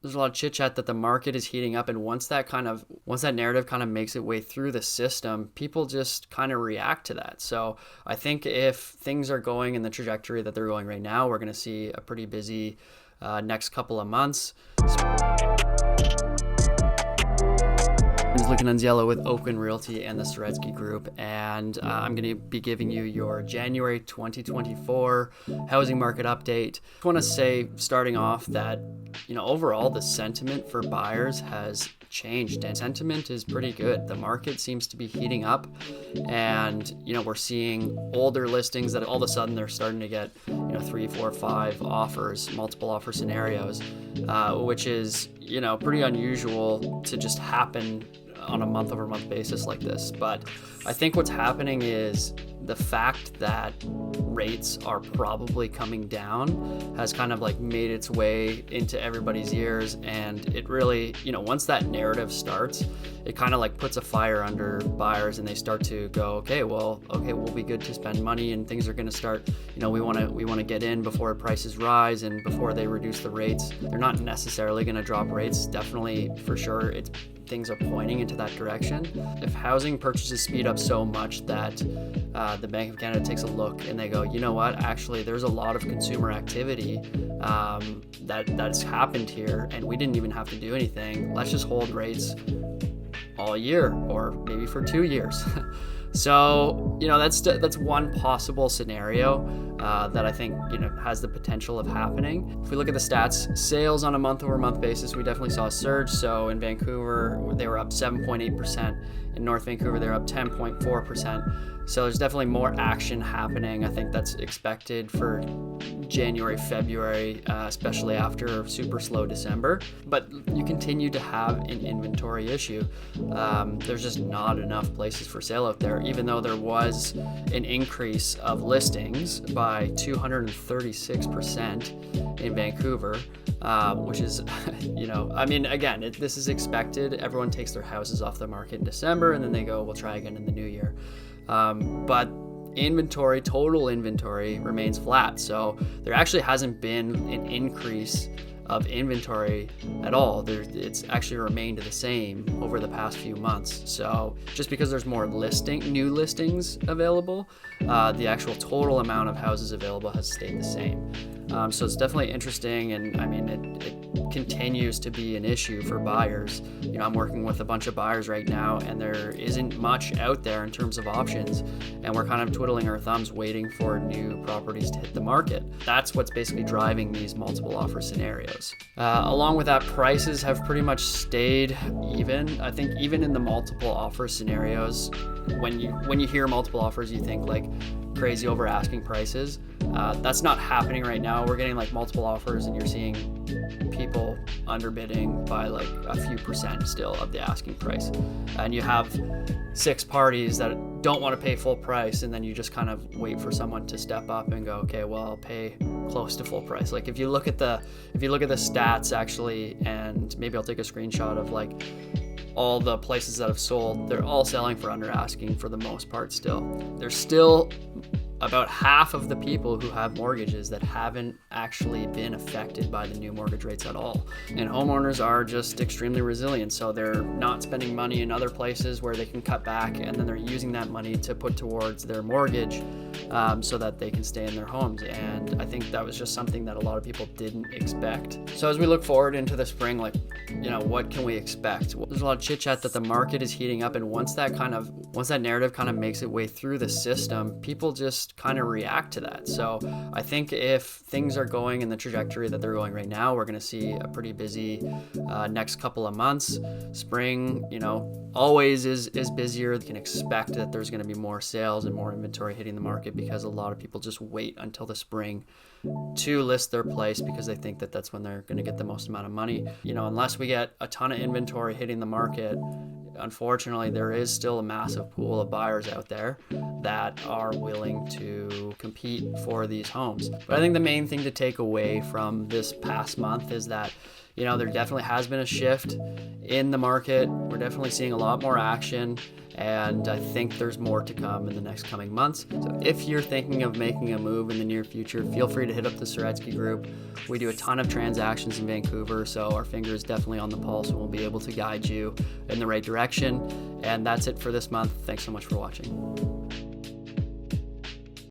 there's a lot of chit chat that the market is heating up, and once that narrative kind of makes its way through the system, people just kind of react to that. So I think if things are going in the trajectory that they're going right now, we're going to see a pretty busy next couple of months. Is Annunziello with Oakwyn Realtor and the Soretsky Group, and I'm going to be giving you your January 2024 housing market update. I want to say, starting off, that overall the sentiment for buyers has changed, and sentiment is pretty good. The market seems to be heating up, and we're seeing older listings that all of a sudden they're starting to get 3, 4, 5 offers, multiple offer scenarios, which is pretty unusual to just happen on a month-over-month basis like this. But I think what's happening is the fact that rates are probably coming down has kind of like made its way into everybody's ears, and it really, once that narrative starts, it kind of like puts a fire under buyers, and they start to go, okay, we'll be good to spend money, and things are going to start, we want to get in before prices rise and before they reduce the rates. They're not necessarily going to drop rates, definitely, for sure. Things are pointing into that direction. If housing purchases speed up so much that the Bank of Canada takes a look and they go, you know what, actually there's a lot of consumer activity that's happened here, and we didn't even have to do anything. Let's just hold rates all year, or maybe for 2 years. So that's one possible scenario that I think has the potential of happening. If we look at the stats, sales on a month-over-month basis, we definitely saw a surge. So in Vancouver, they were up 7.8%. In North Vancouver, they're up 10.4%. So there's definitely more action happening. I think that's expected for January, February, especially after a super slow December. But you continue to have an inventory issue. There's just not enough places for sale out there, even though there was an increase of listings by 236% in Vancouver, which is, again, this is expected. Everyone takes their houses off the market in December, and then they go, we'll try again in the new year. But total inventory remains flat. So there actually hasn't been an increase of inventory at all. It's actually remained the same over the past few months. So just because there's more new listings available, the actual total amount of houses available has stayed the same. So it's definitely interesting, and it continues to be an issue for buyers. I'm working with a bunch of buyers right now, and there isn't much out there in terms of options, and we're kind of twiddling our thumbs waiting for new properties to hit the market. That's what's basically driving these multiple offer scenarios. Along with that, prices have pretty much stayed even. I think even in the multiple offer scenarios, when you hear multiple offers, you think like crazy over asking prices. That's not happening right now. We're getting like multiple offers, and you're seeing people underbidding by like a few percent still of the asking price. And you have 6 parties that don't want to pay full price, and then you just kind of wait for someone to step up and go, okay, well, I'll pay close to full price. Like if you look at the stats actually, and maybe I'll take a screenshot of like all the places that have sold, they're all selling for under asking for the most part still. There's still about half of the people who have mortgages that haven't actually been affected by the new mortgage rates at all. And homeowners are just extremely resilient, so they're not spending money in other places where they can cut back, and then they're using that money to put towards their mortgage so that they can stay in their homes. And I think that was just something that a lot of people didn't expect. So as we look forward into the spring, what can we expect? Well, there's a lot of chit chat that the market is heating up, and once that narrative kind of makes its way through the system, people just kind of react to that. So I think if things are going in the trajectory that they're going right now, we're going to see a pretty busy next couple of months. Spring, always is busier. You can expect that there's going to be more sales and more inventory hitting the market because a lot of people just wait until the spring to list their place because they think that that's when they're going to get the most amount of money. Unless we get a ton of inventory hitting the market, unfortunately, there is still a massive pool of buyers out there. that are willing to compete for these homes. But I think the main thing to take away from this past month is that, there definitely has been a shift in the market. We're definitely seeing a lot more action, and I think there's more to come in the next coming months. So if you're thinking of making a move in the near future, feel free to hit up the Soretsky Group. We do a ton of transactions in Vancouver, so our finger is definitely on the pulse, and we'll be able to guide you in the right direction. And that's it for this month. Thanks so much for watching.